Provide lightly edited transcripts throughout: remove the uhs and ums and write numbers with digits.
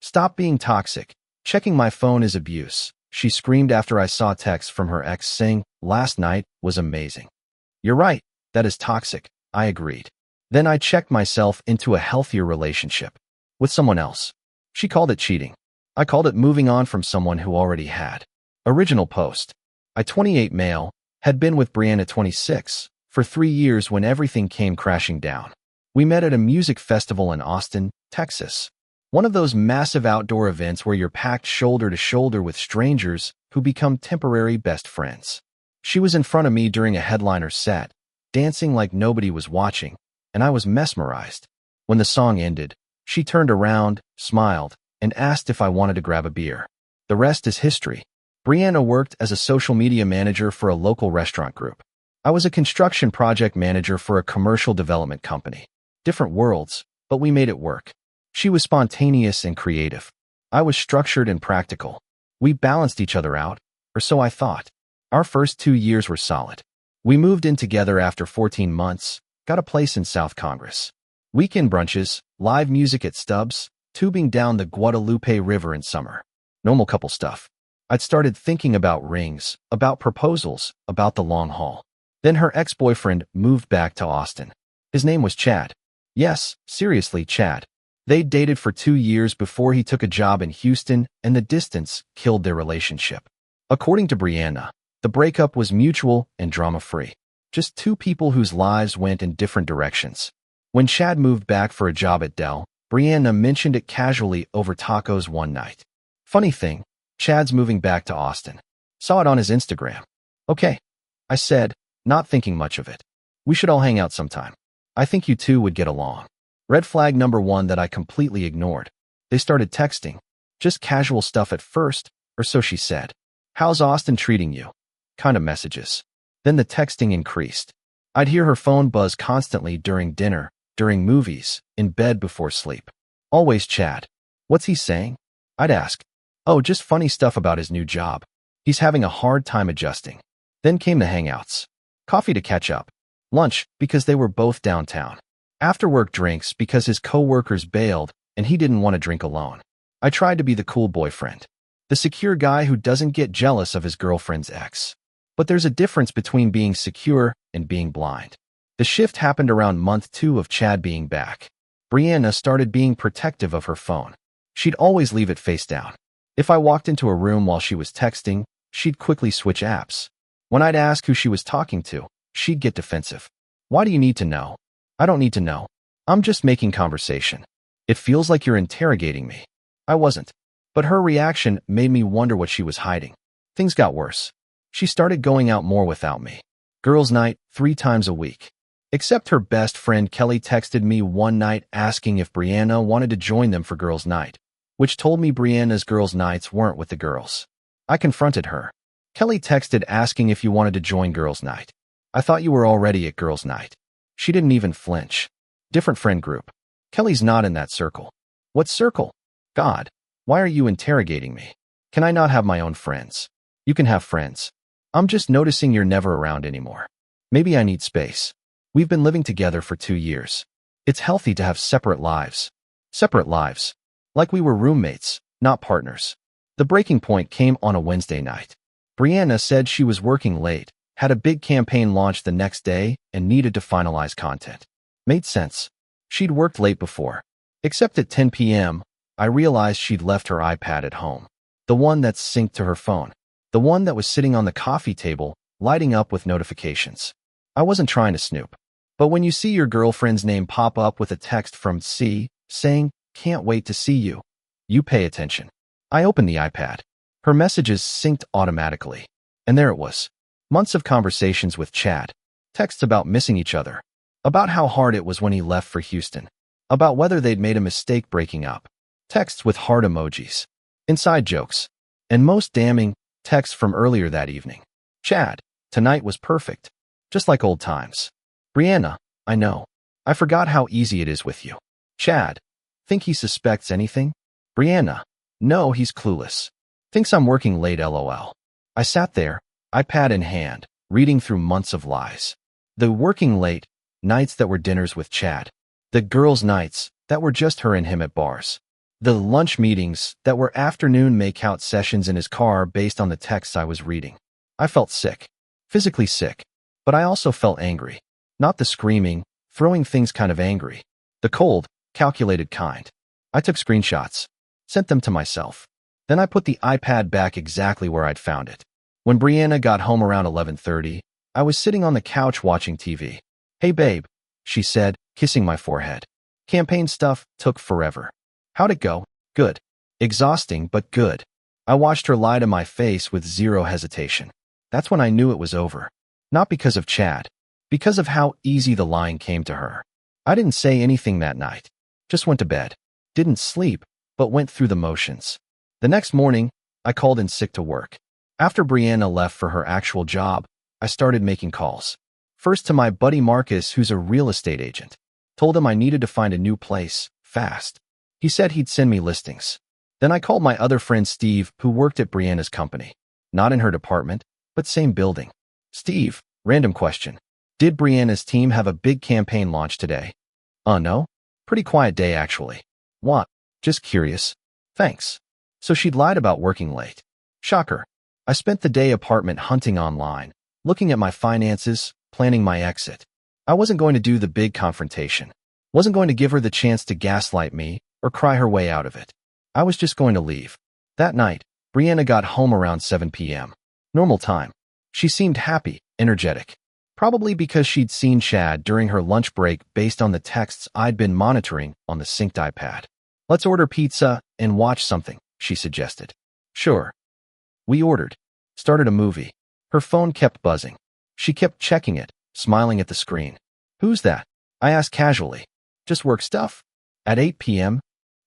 Stop being toxic. Checking my phone is abuse, she screamed after I saw texts from her ex saying, last night was amazing. You're right, that is toxic, I agreed. Then I checked myself into a healthier relationship. With someone else. She called it cheating. I called it moving on from someone who already had. Original post. I, 28 male, had been with Brianna, 26, for 3 years when everything came crashing down. We met at a music festival in Austin, Texas. One of those massive outdoor events where you're packed shoulder to shoulder with strangers who become temporary best friends. She was in front of me during a headliner set, dancing like nobody was watching, and I was mesmerized. When the song ended, she turned around, smiled, and asked if I wanted to grab a beer. The rest is history. Brianna worked as a social media manager for a local restaurant group. I was a construction project manager for a commercial development company. Different worlds, but we made it work. She was spontaneous and creative. I was structured and practical. We balanced each other out, or so I thought. Our first 2 years were solid. We moved in together after 14 months, got a place in South Congress. Weekend brunches, live music at Stubbs, tubing down the Guadalupe River in summer. Normal couple stuff. I'd started thinking about rings, about proposals, about the long haul. Then her ex-boyfriend moved back to Austin. His name was Chad. Yes, seriously, Chad. They'd dated for 2 years before he took a job in Houston, and the distance killed their relationship. According to Brianna, the breakup was mutual and drama-free. Just two people whose lives went in different directions. When Chad moved back for a job at Dell, Brianna mentioned it casually over tacos one night. Funny thing, Chad's moving back to Austin. Saw it on his Instagram. Okay, I said, not thinking much of it. We should all hang out sometime. I think you two would get along. Red flag number 1 that I completely ignored. They started texting. Just casual stuff at first, or so she said. How's Austin treating you? Kind of messages. Then the texting increased. I'd hear her phone buzz constantly during dinner, during movies, in bed before sleep. Always Chad. What's he saying? I'd ask. Oh, just funny stuff about his new job. He's having a hard time adjusting. Then came the hangouts. Coffee to catch up. Lunch, because they were both downtown. After work drinks because his co-workers bailed and he didn't want to drink alone. I tried to be the cool boyfriend. The secure guy who doesn't get jealous of his girlfriend's ex. But there's a difference between being secure and being blind. The shift happened around month 2 of Chad being back. Brianna started being protective of her phone. She'd always leave it face down. If I walked into a room while she was texting, she'd quickly switch apps. When I'd ask who she was talking to, she'd get defensive. Why do you need to know? I don't need to know. I'm just making conversation. It feels like you're interrogating me. I wasn't. But her reaction made me wonder what she was hiding. Things got worse. She started going out more without me. Girls' night 3 times a week. Except her best friend Qley texted me one night asking if Brianna wanted to join them for girls' night, which told me Brianna's girls' nights weren't with the girls. I confronted her. Qley texted asking if you wanted to join girls' night. I thought you were already at girls' night. She didn't even flinch. Different friend group. Qley's not in that circle. What circle? God, why are you interrogating me? Can I not have my own friends? You can have friends. I'm just noticing you're never around anymore. Maybe I need space. We've been living together for 2 years. It's healthy to have separate lives. Separate lives. Like we were roommates, not partners. The breaking point came on a Wednesday night. Brianna said she was working late, had a big campaign launch the next day, and needed to finalize content. Made sense. She'd worked late before. Except at 10 p.m., I realized she'd left her iPad at home. The one that's synced to her phone. The one that was sitting on the coffee table, lighting up with notifications. I wasn't trying to snoop. But when you see your girlfriend's name pop up with a text from C saying, "Can't wait to see you," you pay attention. I opened the iPad. Her messages synced automatically. And there it was. Months of conversations with Chad. Texts about missing each other. About how hard it was when he left for Houston. About whether they'd made a mistake breaking up. Texts with heart emojis. Inside jokes. And most damning, texts from earlier that evening. Chad, tonight was perfect. Just like old times. Brianna, I know. I forgot how easy it is with you. Chad, think he suspects anything? Brianna, no, he's clueless. Thinks I'm working late, lol. I sat there, iPad in hand, reading through months of lies. The working late nights that were dinners with Chad. The girls' nights that were just her and him at bars. The lunch meetings that were afternoon make-out sessions in his car based on the texts I was reading. I felt sick. Physically sick. But I also felt angry. Not the screaming, throwing things kind of angry. The cold, calculated kind. I took screenshots. Sent them to myself. Then I put the iPad back exactly where I'd found it. When Brianna got home around 11:30, I was sitting on the couch watching TV. "Hey babe," she said, kissing my forehead. "Campaign stuff took forever. How'd it go?" "Good. Exhausting, but good." I watched her lie to my face with zero hesitation. That's when I knew it was over. Not because of Chad. Because of how easy the lying came to her. I didn't say anything that night. Just went to bed. Didn't sleep, but went through the motions. The next morning, I called in sick to work. After Brianna left for her actual job, I started making calls. First to my buddy Marcus, who's a real estate agent. Told him I needed to find a new place, fast. He said he'd send me listings. Then I called my other friend Steve, who worked at Brianna's company. Not in her department, but same building. "Steve, random question. Did Brianna's team have a big campaign launch today?" No. Pretty quiet day, actually." "What? Just curious." "Thanks." So she'd lied about working late. Shocker. I spent the day apartment hunting online, looking at my finances, planning my exit. I wasn't going to do the big confrontation. Wasn't going to give her the chance to gaslight me or cry her way out of it. I was just going to leave. That night, Brianna got home around 7 p.m. Normal time. She seemed happy, energetic. Probably because she'd seen Chad during her lunch break based on the texts I'd been monitoring on the synced iPad. "Let's order pizza and watch something," she suggested. "Sure." We ordered. Started a movie. Her phone kept buzzing. She kept checking it, smiling at the screen. "Who's that?" I asked casually. "Just work stuff." At 8 p.m.,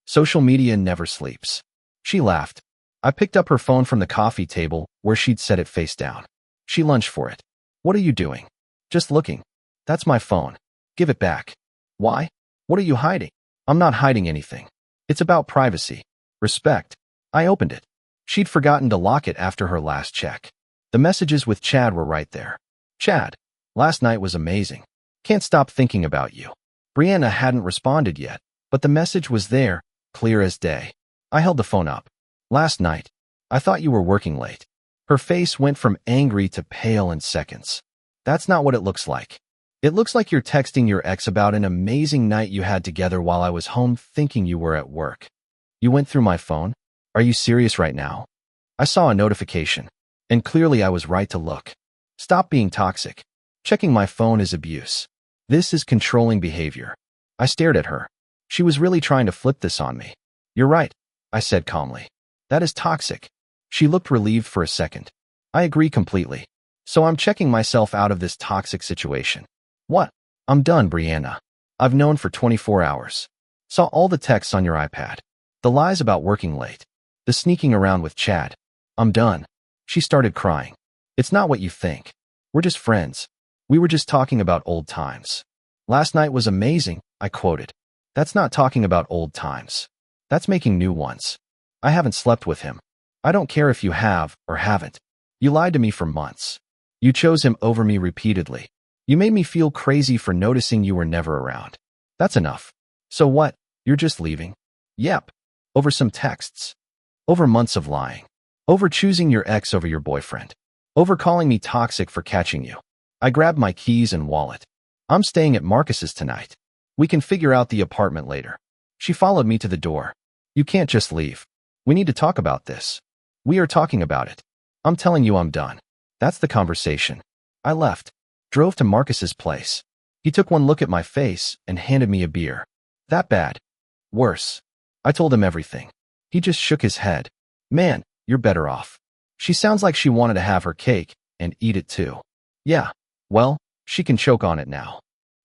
social media never sleeps. She laughed. I picked up her phone from the coffee table where she'd set it face down. She lunged for it. "What are you doing?" "Just looking." "That's my phone. Give it back." "Why? What are you hiding?" "I'm not hiding anything. It's about privacy. Respect." I opened it. She'd forgotten to lock it after her last check. The messages with Chad were right there. "Chad, last night was amazing. Can't stop thinking about you." Brianna hadn't responded yet, but the message was there, clear as day. I held the phone up. "Last night, I thought you were working late." Her face went from angry to pale in seconds. "That's not what it looks like. It looks like you're texting your ex about an amazing night you had together while I was home thinking you were at work." "You went through my phone? Are you serious right now?" I saw a notification, and clearly I was right to look. Stop being toxic. Checking my phone is abuse. This is controlling behavior. I stared at her. She was really trying to flip this on me. "You're right," I said calmly. "That is toxic." She looked relieved for a second. "I agree completely. So I'm checking myself out of this toxic situation." "What?" "I'm done, Brianna. I've known for 24 hours. Saw all the texts on your iPad. The lies about working late. The sneaking around with Chad. I'm done." She started crying. "It's not what you think. We're just friends. We were just talking about old times." "Last night was amazing," I quoted. "That's not talking about old times. That's making new ones. I haven't slept with him. I don't care if you have or haven't. You lied to me for months. You chose him over me repeatedly. You made me feel crazy for noticing you were never around. That's enough. So what? You're just leaving?" "Yep. Over some texts. Over months of lying. Over choosing your ex over your boyfriend. Over calling me toxic for catching you." I grabbed my keys and wallet. "I'm staying at Marcus's tonight. We can figure out the apartment later." She followed me to the door. "You can't just leave. We need to talk about this." "We are talking about it. I'm telling you I'm done." That's the conversation. I left. Drove to Marcus's place. He took one look at my face and handed me a beer. "That bad?" "Worse." I told him everything. He just shook his head. "Man, you're better off." She sounds like she wanted to have her cake and eat it too. Yeah, well, she can choke on it now.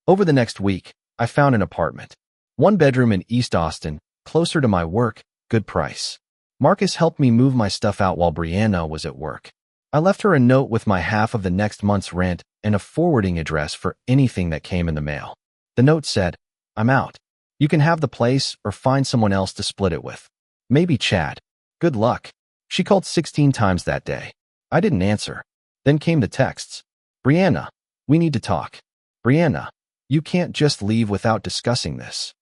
Over the next week, I found an apartment. 1 bedroom in East Austin, closer to my work, good price. Marcus helped me move my stuff out while Brianna was at work. I left her a note with my half of the next month's rent and a forwarding address for anything that came in the mail. The note said, "I'm out. You can have the place or find someone else to split it with. Maybe Chad. Good luck." She called 16 times that day. I didn't answer. Then came the texts. "Brianna, we need to talk. Brianna, you can't just leave without discussing this.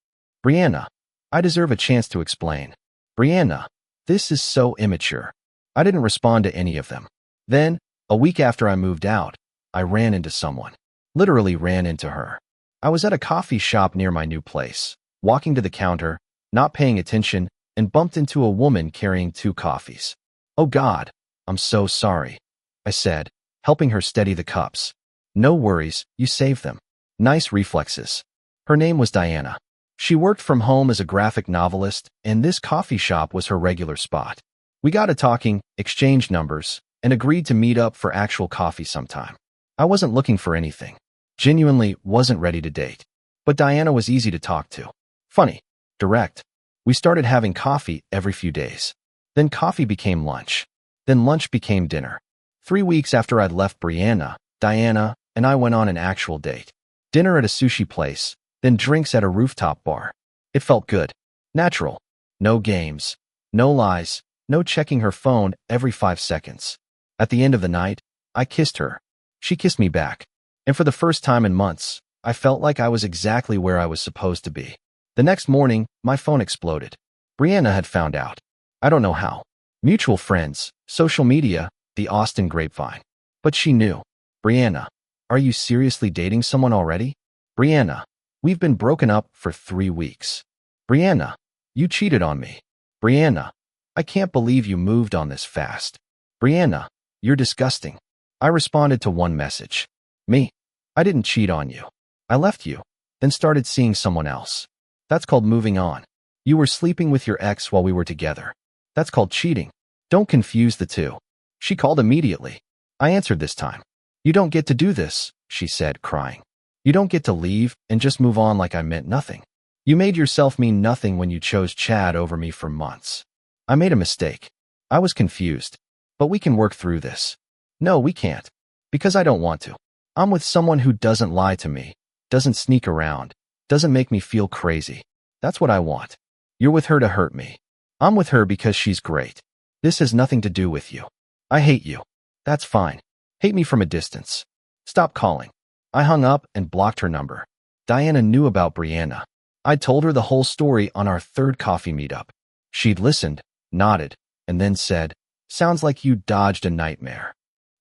Brianna." I deserve a chance to explain. Brianna, this is so immature. I didn't respond to any of them. Then, a week after I moved out, I ran into someone. Literally ran into her. I was at a coffee shop near my new place, walking to the counter, not paying attention, and bumped into a woman carrying 2 coffees. Oh God, I'm so sorry, I said, helping her steady the cups. No worries, you saved them. Nice reflexes. Her name was Diana. She worked from home as a graphic novelist, and this coffee shop was her regular spot. We got to talking, exchanged numbers, and agreed to meet up for actual coffee sometime. I wasn't looking for anything. Genuinely wasn't ready to date. But Diana was easy to talk to. Funny. Direct. We started having coffee every few days. Then coffee became lunch. Then lunch became dinner. 3 weeks after I'd left Brianna, Diana and I went on an actual date. Dinner at a sushi place, then drinks at a rooftop bar. It felt good. Natural. No games. No lies. No checking her phone every 5 seconds. At the end of the night, I kissed her. She kissed me back. And for the first time in months, I felt like I was exactly where I was supposed to be. The next morning, my phone exploded. Brianna had found out. I don't know how. Mutual friends, social media, the Austin grapevine. But she knew. Brianna, are you seriously dating someone already? Brianna, we've been broken up for 3 weeks. Brianna, you cheated on me. Brianna, I can't believe you moved on this fast. Brianna, you're disgusting. I responded to one message. Me? I didn't cheat on you. I left you, then started seeing someone else. That's called moving on. You were sleeping with your ex while we were together. That's called cheating. Don't confuse the two. She called immediately. I answered this time. You don't get to do this, she said, crying. You don't get to leave and just move on like I meant nothing. You made yourself mean nothing when you chose Chad over me for months. I made a mistake. I was confused. But we can work through this. No, we can't. Because I don't want to. I'm with someone who doesn't lie to me, doesn't sneak around, doesn't make me feel crazy. That's what I want. You're with her to hurt me. I'm with her because she's great. This has nothing to do with you. I hate you. That's fine. Hate me from a distance. Stop calling. I hung up and blocked her number. Diana knew about Brianna. I told her the whole story on our 3rd coffee meetup. She'd listened, nodded, and then said, "Sounds like you dodged a nightmare."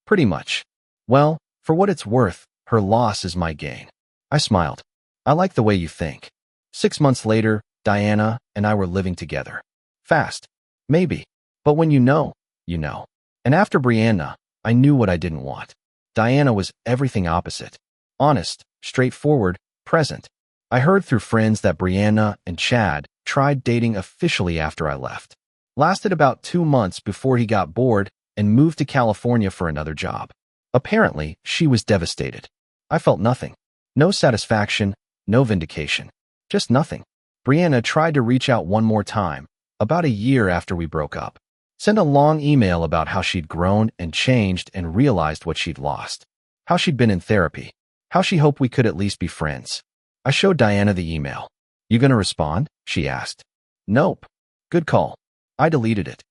Pretty much. Well, for what it's worth, her loss is my gain. I smiled. I like the way you think. 6 months later, Diana and I were living together. Fast. Maybe. But when you know, you know. And after Brianna, I knew what I didn't want. Diana was everything opposite. Honest, straightforward, present. I heard through friends that Brianna and Chad tried dating officially after I left. Lasted about 2 months before he got bored and moved to California for another job. Apparently, she was devastated. I felt nothing. No satisfaction, no vindication. Just nothing. Brianna tried to reach out one more time, about a year after we broke up. Sent a long email about how she'd grown and changed and realized what she'd lost. How she'd been in therapy. How she hoped we could at least be friends. I showed Diana the email. You gonna respond? She asked. Nope. Good call. I deleted it.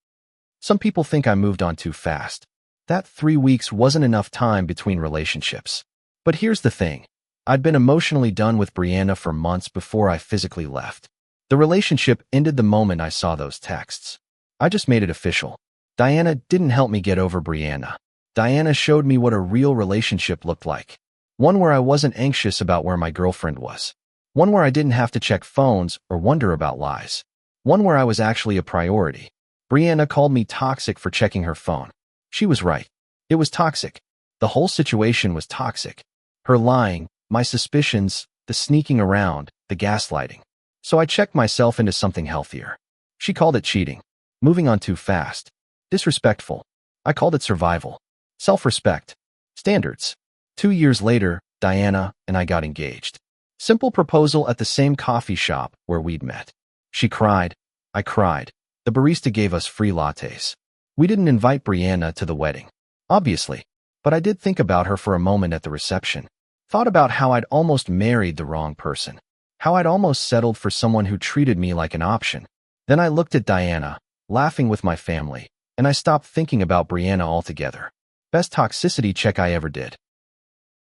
Some people think I moved on too fast. That 3 weeks wasn't enough time between relationships. But here's the thing. I'd been emotionally done with Brianna for months before I physically left. The relationship ended the moment I saw those texts. I just made it official. Diana didn't help me get over Brianna. Diana showed me what a real relationship looked like. One where I wasn't anxious about where my girlfriend was. One where I didn't have to check phones or wonder about lies. One where I was actually a priority. Brianna called me toxic for checking her phone. She was right. It was toxic. The whole situation was toxic. Her lying, my suspicions, the sneaking around, the gaslighting. So I checked myself into something healthier. She called it cheating. Moving on too fast. Disrespectful. I called it survival. Self-respect. Standards. 2 years later, Diana and I got engaged. Simple proposal at the same coffee shop where we'd met. She cried. I cried. The barista gave us free lattes. We didn't invite Brianna to the wedding. Obviously. But I did think about her for a moment at the reception. Thought about how I'd almost married the wrong person. How I'd almost settled for someone who treated me like an option. Then I looked at Diana, laughing with my family, and I stopped thinking about Brianna altogether. Best toxicity check I ever did.